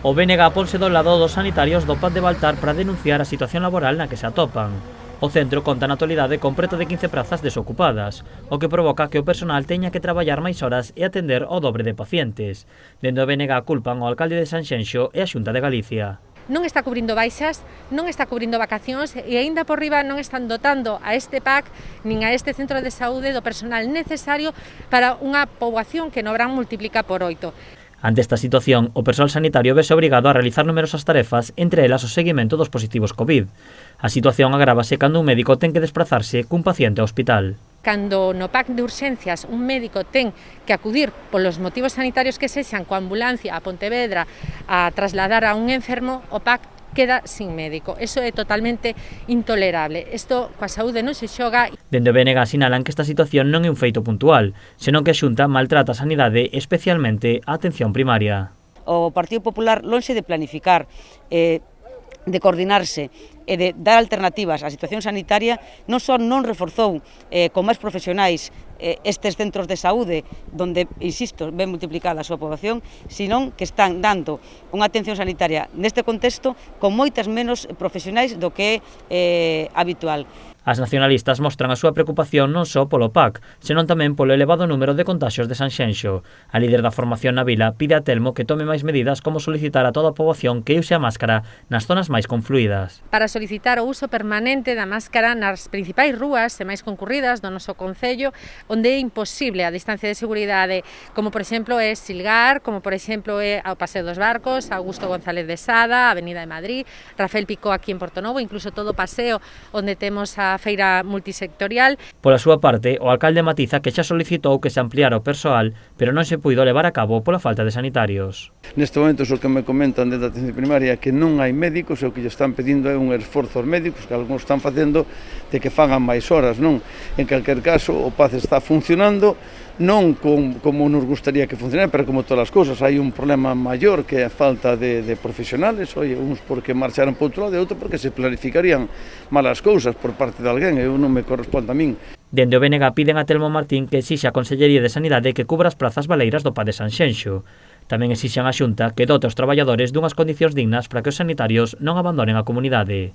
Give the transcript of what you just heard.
O BNG ponse do lado dos sanitarios do PAD de Baltar para denunciar a situación laboral na que se atopan. O centro conta na actualidade con preto de 15 prazas desocupadas, o que provoca que o personal teña que traballar máis horas e atender o dobre de pacientes. Dende o BNG culpan o alcalde de Sanxenxo e a Xunta de Galicia. Non está cubrindo baixas, non está cubrindo vacacións e aínda por riba non están dotando a este PAC nin a este centro de saúde do personal necesario para unha poboación que no verán multiplica por 8. Ante esta situación, o persoal sanitario vese obrigado a realizar numerosas tarefas, entre elas o seguimento dos positivos COVID. A situación agrávase cando un médico ten que desplazarse cun paciente ao hospital. Cando no PAC de urxencias un médico ten que acudir polos motivos sanitarios que sexan coa ambulancia a Pontevedra a trasladar a un enfermo, o PAC queda sin médico. Eso é totalmente intolerable. Isto coa saúde non se xoga. Dende o BNG sinalan que esta situación non é un feito puntual, senón que a Xunta maltrata a sanidade, especialmente a atención primaria. O Partido Popular, lonxe de planificar, de coordinarse e de dar alternativas á situación sanitaria, non só non reforzou con máis profesionais estes centros de saúde, donde, insisto, ven multiplicada a súa poboación, senón que están dando unha atención sanitaria neste contexto con moitas menos profesionais do que é habitual. As nacionalistas mostran a súa preocupación non só polo PAC, senón tamén polo elevado número de contaxios de Sanxenxo. A líder da formación na vila pide a Telmo que tome máis medidas como solicitar a toda a poboación que use a máscara nas zonas máis confluídas. Para solicitar o uso permanente da máscara nas principais rúas e máis concurridas do noso concello, onde é imposible a distancia de seguridade, como por exemplo é Silgar, como por exemplo é ao Paseo dos Barcos, Augusto González de Sada, Avenida de Madrid, Rafael Picó aquí en Portonovo, incluso todo o paseo onde temos a feira multisectorial. Pola súa parte, o alcalde matiza que xa solicitou que se ampliara o persoal, pero non se puido levar a cabo pola falta de sanitarios. Neste momento, o que me comentan desde a atención primaria é que non hai médicos e o que lle están pedindo é un esforzo aos médicos que algúns están facendo de que fagan máis horas, non? En calquer caso, o PAC está funcionando, non como nos gustaría que funcionara, pero como todas as cousas, hai un problema maior que é a falta de profesionales, uns porque marcharon por outro lado e outro porque se planificarían malas cousas por parte de alguén, e non me corresponde a min. Dende o BNG piden a Telmo Martín que exixa a Consellería de Sanidade que cubra as prazas baleiras do PAD de Sanxenxo. Tamén exixan a Xunta que dote aos traballadores dunhas condicións dignas para que os sanitarios non abandonen a comunidade.